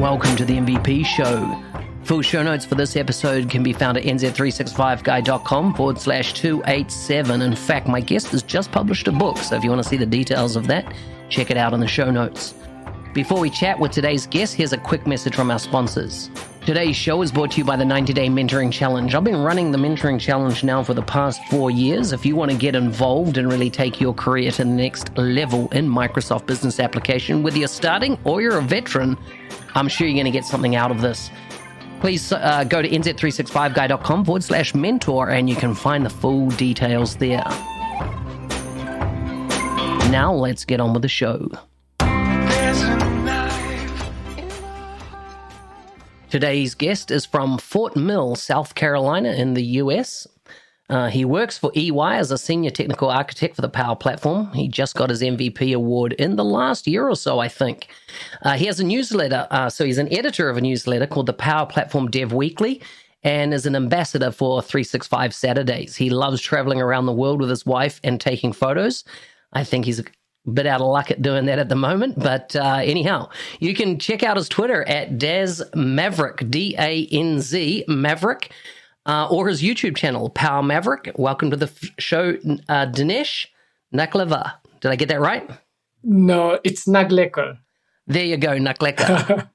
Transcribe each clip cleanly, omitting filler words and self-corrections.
welcome to the MVP Show. Full show notes for this episode can be found at nz365guy.com/287. In fact, my guest has just published a book, so if you want to see the details of that, check it out in the show notes. Before we chat with today's guest, here's a quick message from our sponsors. Today's show is brought to you by the 90-Day Mentoring Challenge. I've been running the Mentoring Challenge now for the past 4 years. If you want to get involved and really take your career to the next level in Microsoft Business Application, whether you're starting or you're a veteran, I'm sure you're going to get something out of this. Please go to nz365guy.com/mentor and you can find the full details there. Now let's get on with the show. Today's guest is from Fort Mill, South Carolina in the US. He works for EY as a senior technical architect for the Power Platform. He just got his MVP award in the last year or so, I think. He has a newsletter, so he's an editor of a newsletter called the Power Platform Dev Weekly and is an ambassador for 365 Saturdays. He loves traveling around the world with his wife and taking photos. I think he's a bit out of luck at doing that at the moment, but anyhow, you can check out his Twitter at Daz Maverick, D-A-N-Z Maverick, or his YouTube channel, Power Maverick. Welcome to the show, Danish Naglekar. Did I get that right? No, it's Naglekar. There you go, Naglekar.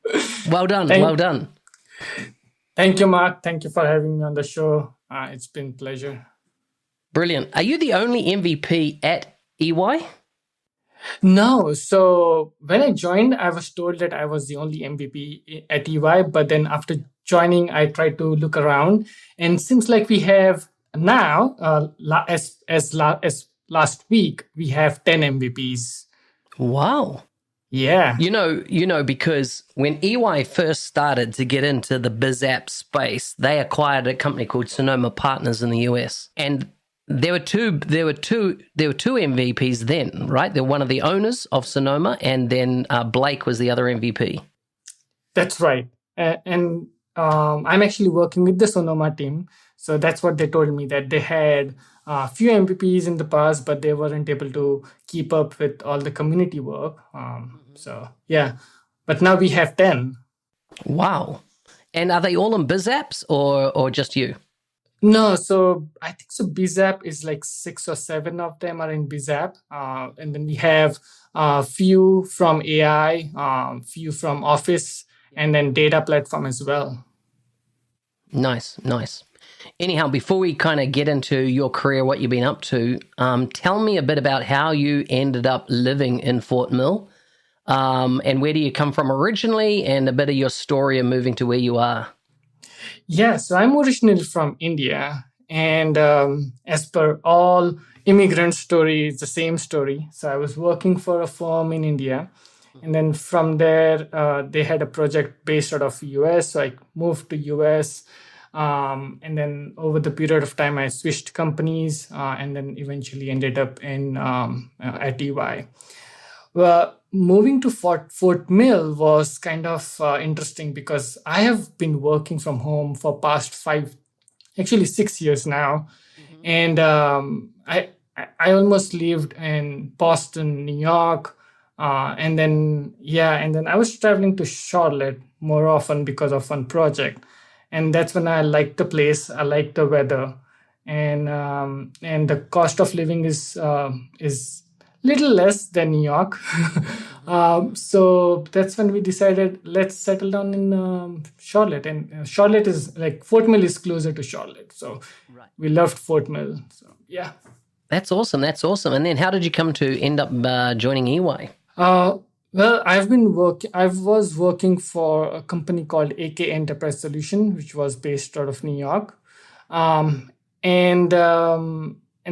Well done, well done. Thank you, Mark. Thank you for having me on the show. It's been a pleasure. Brilliant. Are you the only MVP at EY? No. So when I joined, I was told that I was the only MVP at EY. But then after joining, I tried to look around. And seems like we have now, as last week, we have 10 MVPs. Wow. Yeah. You know, because when EY first started to get into the biz app space, they acquired a company called Sonoma Partners in the US. And There were two MVPs then, right? They're one of the owners of Sonoma, and then Blake was the other MVP. That's right. And I'm actually working with the Sonoma team. So that's what they told me, that they had a few MVPs in the past, but they weren't able to keep up with all the community work. So, yeah. But now we have 10. Wow. And are they all in biz apps or just you? No, so I think so BizApp is like 6 or 7 of them are in BizApp. And then we have a few from AI, few from Office, and then data platform as well. Nice. Anyhow, before we kind of get into your career, what you've been up to, tell me a bit about how you ended up living in Fort Mill, and where do you come from originally, and a bit of your story of moving to where you are. Yeah, so I'm originally from India, and as per all immigrant stories, it's the same story. So I was working for a firm in India, and then from there, they had a project based out of US, so I moved to US, and then over the period of time, I switched companies, and then eventually ended up at EY. Well, moving to Fort Mill was kind of interesting because I have been working from home for past 6 years now. Mm-hmm. And I almost lived in Boston, New York. And then I was traveling to Charlotte more often because of one project. And that's when I liked the place. I liked the weather. And the cost of living is little less than New York. So that's when we decided, let's settle down in Charlotte. And Charlotte is Fort Mill is closer to Charlotte. So We loved Fort Mill. So yeah. That's awesome. And then how did you come to end up joining EY? Well, I was working for a company called AK Enterprise Solution, which was based out of New York. And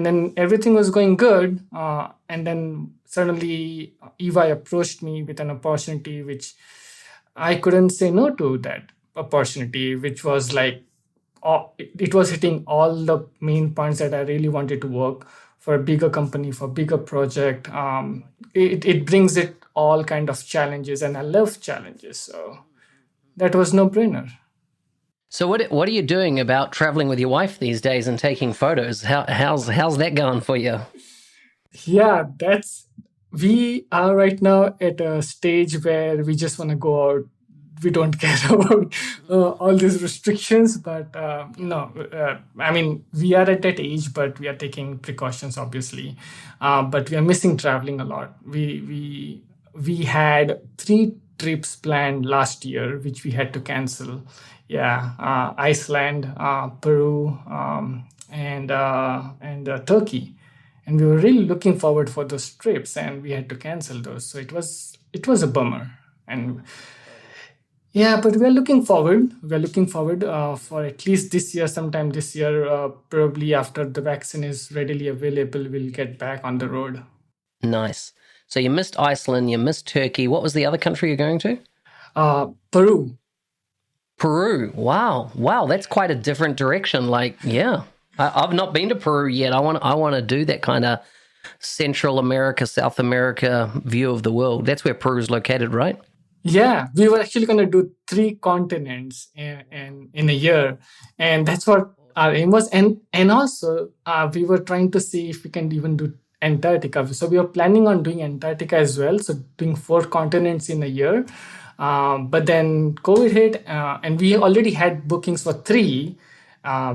then everything was going good. And then suddenly EY approached me with an opportunity, which I couldn't say no to that opportunity, which was it was hitting all the main points that I really wanted to work for a bigger company, for a bigger project. It brings it all kind of challenges, and I love challenges. So that was no-brainer. So what are you doing about traveling with your wife these days and taking photos? How's that going for you? Yeah, we are right now at a stage where we just want to go out we don't care about all these restrictions. But I mean, we are at that age, but we are taking precautions, obviously. But we are missing traveling a lot. We had 3 trips planned last year, which we had to cancel. Yeah, Iceland, Peru, and Turkey, and we were really looking forward for those trips, and we had to cancel those. So it was a bummer, and yeah, but we're looking forward. We're looking forward for at least this year, sometime this year, probably after the vaccine is readily available, we'll get back on the road. Nice. So you missed Iceland, you missed Turkey. What was the other country you're going to? Peru. Peru. Wow. That's quite a different direction. Like, yeah, I've not been to Peru yet. I want to do that kind of Central America, South America view of the world. That's where Peru is located, right? Yeah, we were actually going to do 3 continents in a year, and that's what our aim was. And also, we were trying to see if we can even do Antarctica. So we were planning on doing Antarctica as well. So doing 4 continents in a year. But then COVID hit, and we already had bookings for 3.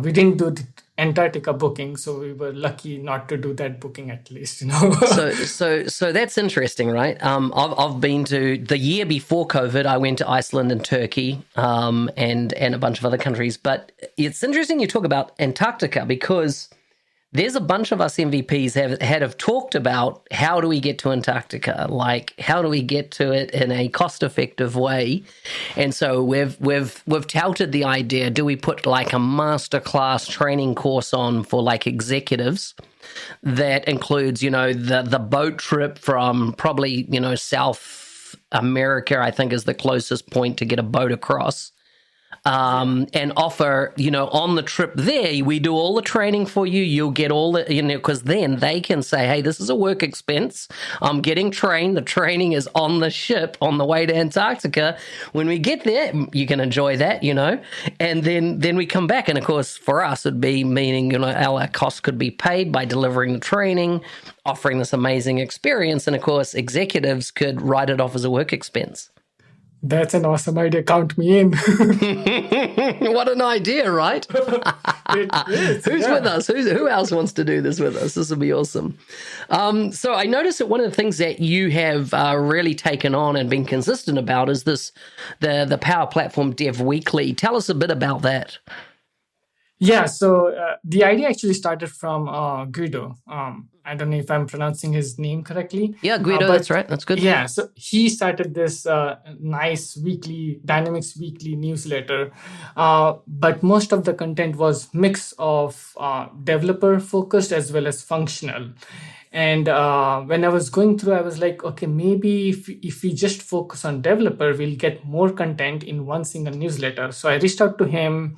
We didn't do the Antarctica booking, so we were lucky not to do that booking at least, So that's interesting, right? I've been to, the year before COVID, I went to Iceland and Turkey, and a bunch of other countries. But it's interesting you talk about Antarctica, because there's a bunch of us MVPs have talked about how do we get to Antarctica, like how do we get to it in a cost-effective way, and so we've touted the idea: do we put like a masterclass training course on for like executives that includes, the boat trip from probably South America, I think is the closest point to get a boat across. And offer, on the trip there, we do all the training for you. You'll get all the, because then they can say, hey, this is a work expense. I'm getting trained. The training is on the ship on the way to Antarctica. When we get there, you can enjoy that, and then we come back. And of course, for us, it'd be meaning, our costs could be paid by delivering the training, offering this amazing experience. And of course, executives could write it off as a work expense. That's an awesome idea. Count me in. What an idea, right? It is, Who's with us? Who else wants to do this with us? This will be awesome. So I noticed that one of the things that you have really taken on and been consistent about is the Power Platform Dev Weekly. Tell us a bit about that. Yeah, so the idea actually started from Guido. I don't know if I'm pronouncing his name correctly. Yeah, Guido, that's right. That's good. Yeah, so he started this nice Dynamics weekly newsletter. But most of the content was mix of developer focused as well as functional. And when I was going through, I was like, okay, maybe if we just focus on developer, we'll get more content in one single newsletter. So I reached out to him.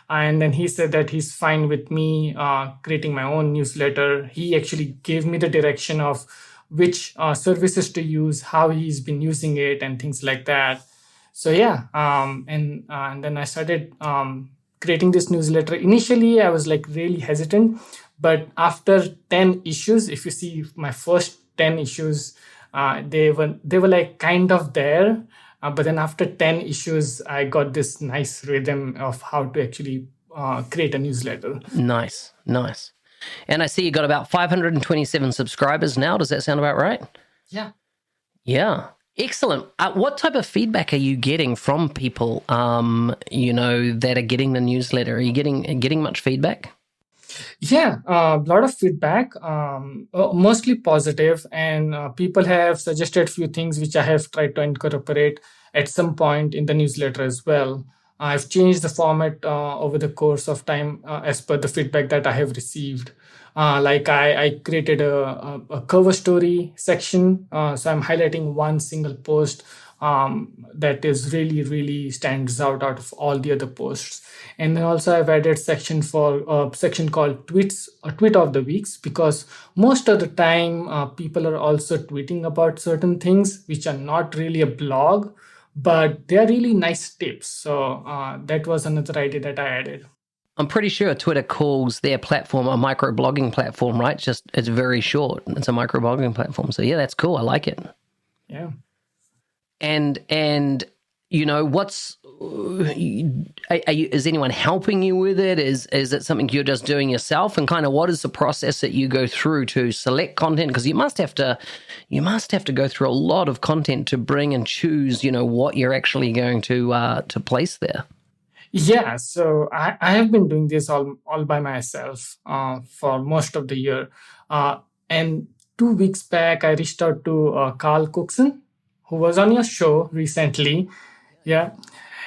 And then he said that he's fine with me creating my own newsletter. He actually gave me the direction of which services to use, how he's been using it, and things like that. So yeah, and then I started creating this newsletter. Initially, I was like really hesitant, but after 10 issues, if you see my first 10 issues, they were like kind of there. But then after 10 issues, I got this nice rhythm of how to actually create a newsletter. Nice. And I see you got about 527 subscribers now. Does that sound about right? Yeah. Excellent. What type of feedback are you getting from people, that are getting the newsletter? Are you getting much feedback? Yeah, a lot of feedback, mostly positive, and people have suggested a few things which I have tried to incorporate at some point in the newsletter as well. I've changed the format over the course of time as per the feedback that I have received. Like I created a cover story section, so I'm highlighting one single post that is really stands out of all the other posts. And then also I've added section for a section called tweets, or tweet of the weeks, because most of the time people are also tweeting about certain things which are not really a blog, but they are really nice tips. So that was another idea that I added. I'm pretty sure Twitter calls their platform a microblogging platform, right? Just it's very short. It's a microblogging platform. So yeah, that's cool. I like it. Yeah. And what's is anyone helping you with it? Is it something you're just doing yourself? And kind of what is the process that you go through to select content? Because you must have to go through a lot of content to bring and choose, what you're actually going to place there. Yeah, so I have been doing this all by myself for most of the year. And 2 weeks back, I reached out to Carl Cookson, who was on your show recently. Yeah,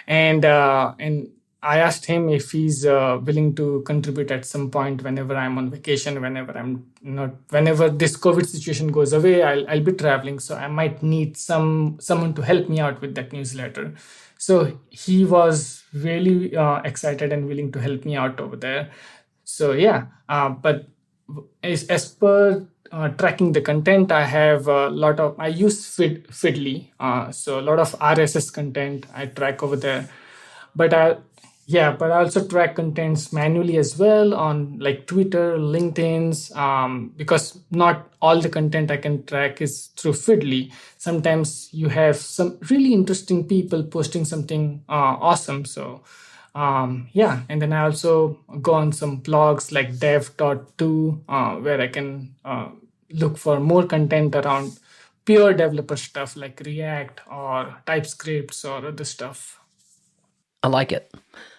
and I asked him if he's willing to contribute at some point whenever I'm on vacation, whenever I'm not, whenever this COVID situation goes away, I'll be traveling, so I might need someone to help me out with that newsletter. So he was really excited and willing to help me out over there. So yeah, but as per tracking the content, I have I use Feedly, so a lot of RSS content I track over there. But I also track contents manually as well on like Twitter, LinkedIn's, because not all the content I can track is through Feedly. Sometimes you have some really interesting people posting something awesome. So and then I also go on some blogs like dev.to, where I can look for more content around pure developer stuff like React or TypeScripts or other stuff. I like it.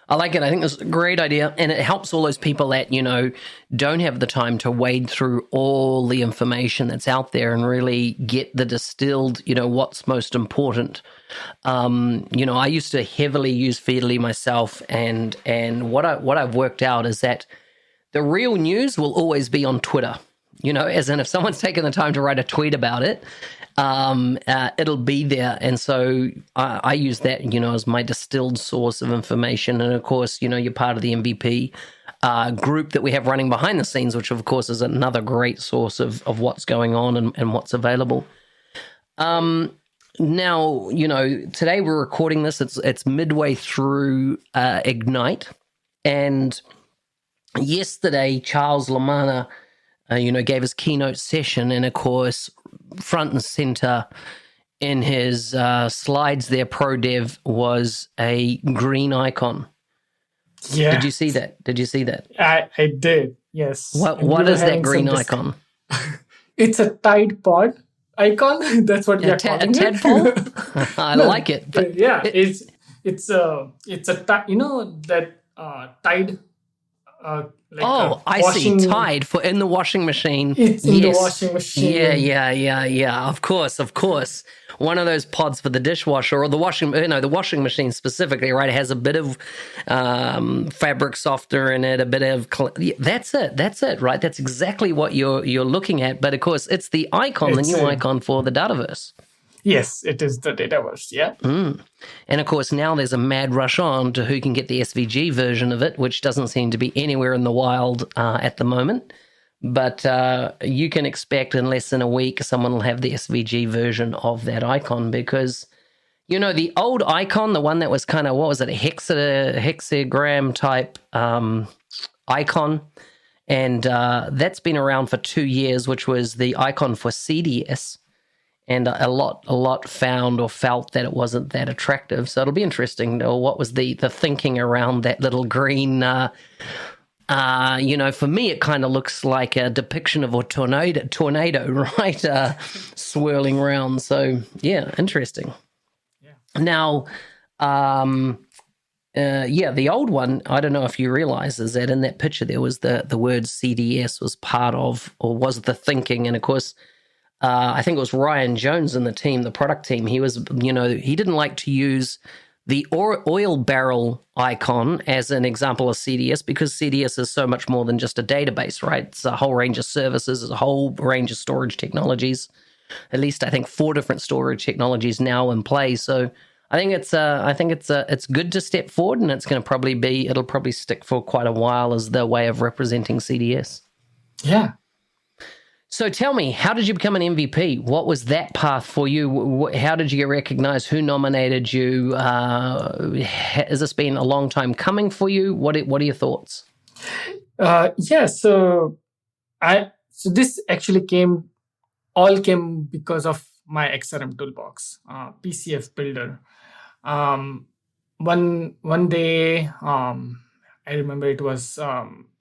I think it's a great idea, and it helps all those people that, don't have the time to wade through all the information that's out there and really get the distilled, what's most important. I used to heavily use Feedly myself, and what I've worked out is that the real news will always be on Twitter. As in if someone's taken the time to write a tweet about it, it'll be there. And so I use that, as my distilled source of information. And of course, you're part of the MVP group that we have running behind the scenes, which of course is another great source of what's going on and what's available. Now, today we're recording this. It's midway through Ignite. And yesterday, Charles Lamanna, gave his keynote session, and of course, front and center in his slides there, Pro Dev, was a green icon. Yeah. Did you see that? I did, yes. What is that green icon? It's a Tide Pod icon. That's what we are calling it. A tadpole? I like it. But yeah, it's a that Tide. I see. Tide for in the washing machine. It's in the washing machine. Yeah. Of course. One of those pods for the dishwasher or the washing machine specifically, right? It has a bit of fabric softener in it, a bit of. That's it, right? That's exactly what you're looking at. But of course, it's the icon, the new icon for the Dataverse. Yes, it is the Dataverse, yeah. And of course, now there's a mad rush on to who can get the SVG version of it, which doesn't seem to be anywhere in the wild at the moment. But you can expect in less than a week, someone will have the SVG version of that icon because, the old icon, the one that was kind of, a hexagram type icon, and that's been around for 2 years, which was the icon for CDS. And a lot found or felt that it wasn't that attractive. So it'll be interesting. What was the thinking around that little green? For me, it kind of looks like a depiction of a tornado, right? Swirling around. So yeah, interesting. Yeah. Now, the old one. I don't know if you realize is that in that picture there was the word CDS was part of or was the thinking, and of course. I think it was Ryan Jones in the team, the product team. He was, he didn't like to use the oil barrel icon as an example of CDS because CDS is so much more than just a database, right? It's a whole range of services, it's a whole range of storage technologies. At least I think 4 different storage technologies now in play. So I think it's good to step forward, and it'll probably stick for quite a while as the way of representing CDS. Yeah. So tell me, how did you become an MVP? What was that path for you? How did you get recognized? Who nominated you? Has this been a long time coming for you? What are your thoughts? So this actually came because of my XRmToolBox, PCF builder. One day, I remember it was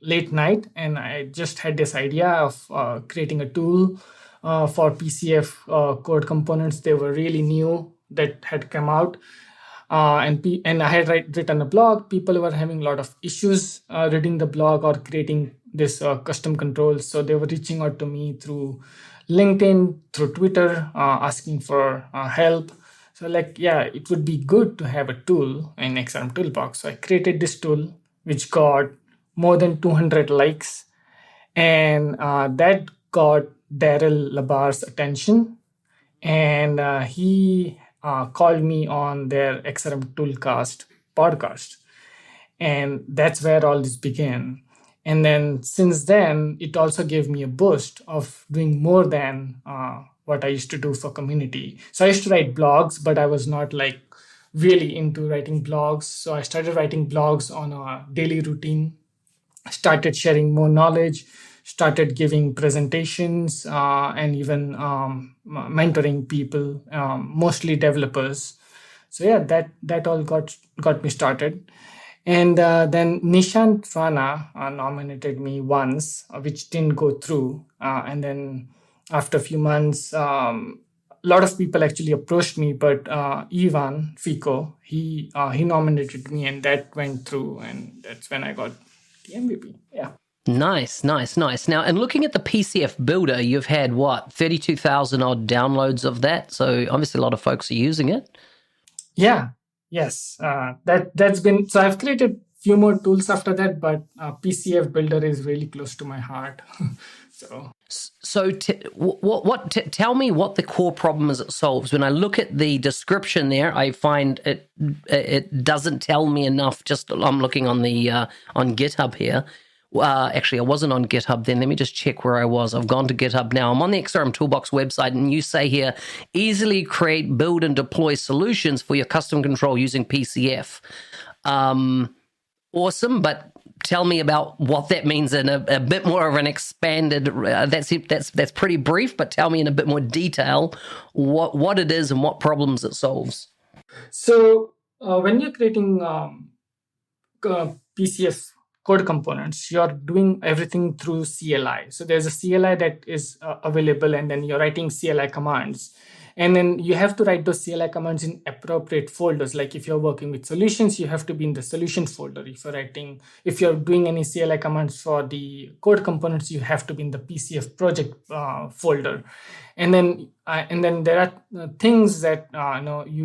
late night, and I just had this idea of creating a tool for PCF code components. They were really new that had come out. And I had written a blog. People were having a lot of issues reading the blog or creating this custom controls. So they were reaching out to me through LinkedIn, through Twitter, asking for help. So it would be good to have a tool in XRmToolBox. So I created this tool, which got more than 200 likes. And that got Daryl Labar's attention. And he called me on their XRM Toolcast podcast. And that's where all this began. And then since then, it also gave me a boost of doing more than what I used to do for community. So I used to write blogs, but I was not really into writing blogs. So I started writing blogs on a daily routine, started sharing more knowledge, started giving presentations, and even mentoring people, mostly developers. So yeah, that all got me started. And then Nishant Rana nominated me once, which didn't go through. And then after a few months, a lot of people actually approached me, but Ivan Fico, he nominated me, and that went through, and that's when I got the MVP. Yeah. Nice. Now, and looking at the PCF builder, you've had 32,000 odd downloads of that. So obviously a lot of folks are using it. Yeah. Yes. That's been, so I've created a few more tools after that, but PCF builder is really close to my heart. So tell me what the core problem is it solves. When I look at the description there, I find it doesn't tell me enough. I'm looking on the on GitHub here. Actually, I wasn't on GitHub then. Let me just check where I was. I've gone to GitHub now. I'm on the XRmToolBox website, and you say here, easily create, build, and deploy solutions for your custom control using PCF. Awesome, but tell me about what that means in a bit more of an expanded. That's pretty brief, but tell me in a bit more detail what it is and what problems it solves. So when you're creating PCF code components, you're doing everything through CLI. So there's a CLI that is available, and then you're writing CLI commands. And then you have to write those CLI commands in appropriate folders. Like if you're working with solutions, you have to be in the solution folder. If you're doing any CLI commands for the code components, you have to be in the PCF project folder. And then there are things that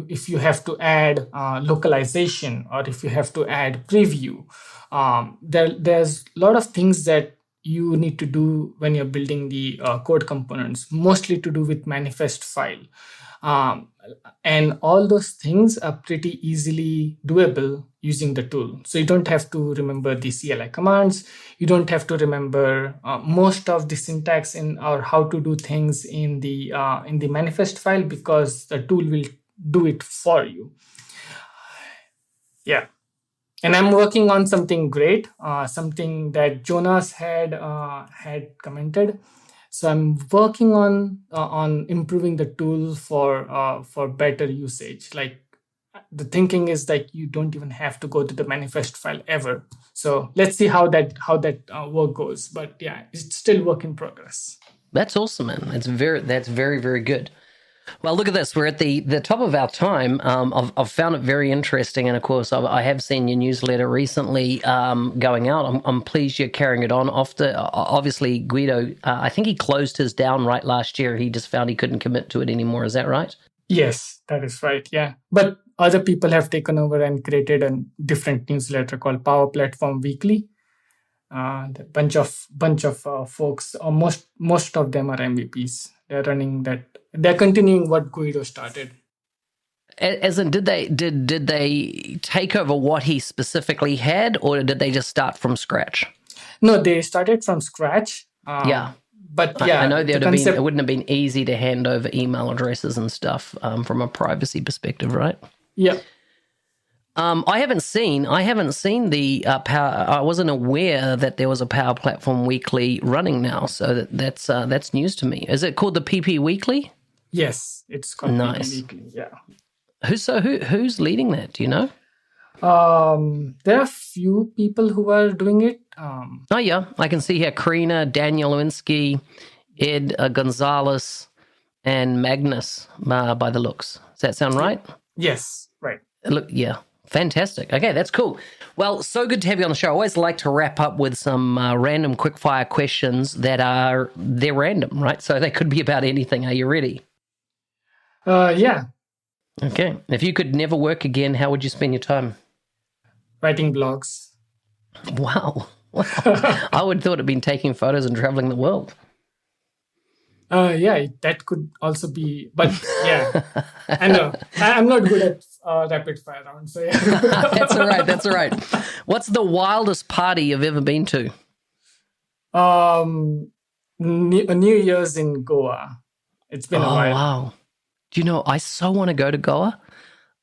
if you have to add localization, or if you have to add preview, there's a lot of things that you need to do when you're building the code components, mostly to do with manifest file. And all those things are pretty easily doable using the tool. So you don't have to remember the CLI commands. You don't have to remember most of the syntax or how to do things in the manifest file, because the tool will do it for you. Yeah. And I'm working on something great, something that Jonas had commented. So I'm working on improving the tool for better usage. Like the thinking is that you don't even have to go to the manifest file ever. So let's see how that work goes. But yeah, it's still work in progress. That's awesome, man. That's very, very good. Well, look at this. We're at the top of our time. I've found it very interesting. And, of course, I have seen your newsletter recently going out. I'm pleased you're carrying it on. Obviously, Guido, I think he closed his down right last year. He just found he couldn't commit to it anymore. Is that right? Yes, that is right. Yeah. But other people have taken over and created a different newsletter called Power Platform Weekly. A bunch of folks, or most of them are MVPs. They're running that. They're continuing what Guido started. As in, did they take over what he specifically had, or did they just start from scratch? No, they started from scratch. Yeah. But yeah, I know it wouldn't have been easy to hand over email addresses and stuff from a privacy perspective, right? Yeah. I haven't seen the Power. I wasn't aware that there was a Power Platform Weekly running now, so that's news to me. Is it called the PP Weekly? Yes, it's called PP Weekly. Yeah. Who's leading that? Do you know? There are few people who are doing it. Oh yeah, I can see here Karina, Daniel Lewinsky, Ed Gonzalez, and Magnus by the looks. Does that sound right? Yes, right. Look, yeah, fantastic. Okay, that's cool. Well, so good to have you on the show. I always like to wrap up with some random quick-fire questions they're random, right? So they could be about anything. Are you ready? Yeah. Okay. If you could never work again, how would you spend your time? Writing blogs. Wow. I would have thought it'd been taking photos and traveling the world. Yeah, that could also be, but yeah, I know. I'm not good at rapid fire rounds, so yeah. That's all right. What's the wildest party you've ever been to? New Year's in Goa. It's been a while. Wow. Do you know, I so want to go to Goa.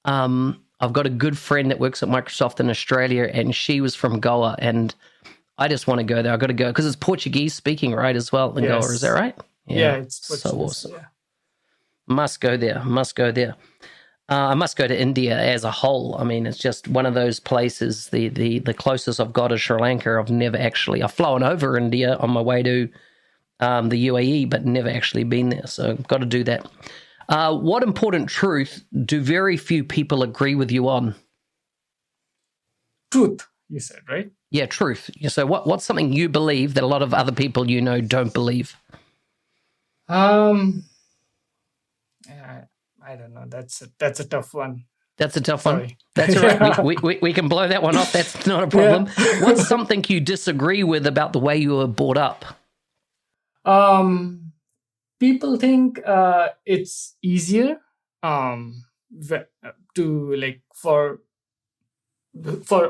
I've got a good friend that works at Microsoft in Australia, and she was from Goa, and I just want to go there. I've got to go because it's Portuguese speaking, right, as well in Goa. Is that right? Yeah, it's so awesome. Yeah. Must go there. I must go to India as a whole. I mean, it's just one of those places. The closest I've got is Sri Lanka. I've flown over India on my way to the UAE, but never actually been there. So I've got to do that. What important truth do very few people agree with you on? Truth, you said, right? Yeah, truth. So what's something you believe that a lot of other people you know don't believe? I don't know. That's a tough one. That's a tough one. That's all right. We can blow that one off. That's not a problem. Yeah. What's something you disagree with about the way you were brought up? People think it's easier to like for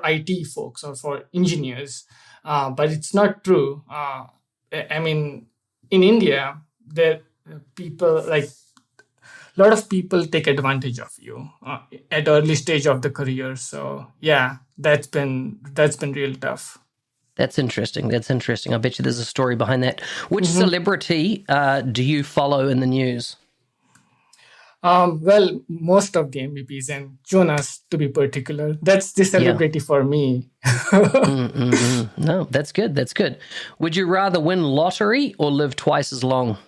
IT folks or for engineers, but it's not true. I mean, in India, there people like a lot of people take advantage of you at early stage of the career. So yeah, that's been real tough. That's interesting. I bet you there's a story behind that. Which celebrity do you follow in the news? Well, most of the MVPs and Jonas, to be particular. That's the celebrity for me. No, that's good. That's good. Would you rather win lottery or live twice as long?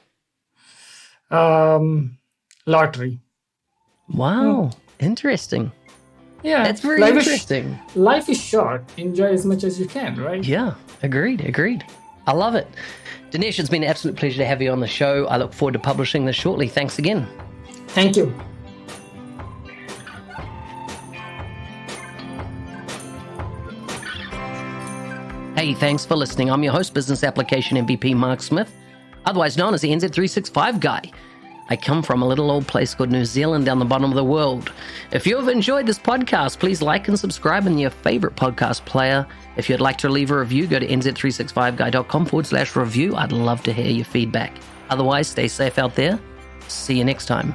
Lottery. Wow. Interesting. Yeah. That's very interesting. Life is short. Enjoy as much as you can, right? Yeah. Agreed. I love it. Dinesh, it's been an absolute pleasure to have you on the show. I look forward to publishing this shortly. Thanks again. Thank you. Hey, thanks for listening. I'm your host, Business Application MVP Mark Smith, otherwise known as the NZ365 guy. I come from a little old place called New Zealand down the bottom of the world. If you have enjoyed this podcast, please like and subscribe in your favorite podcast player. If you'd like to leave a review, go to nz365guy.com/review. I'd love to hear your feedback. Otherwise, stay safe out there. See you next time.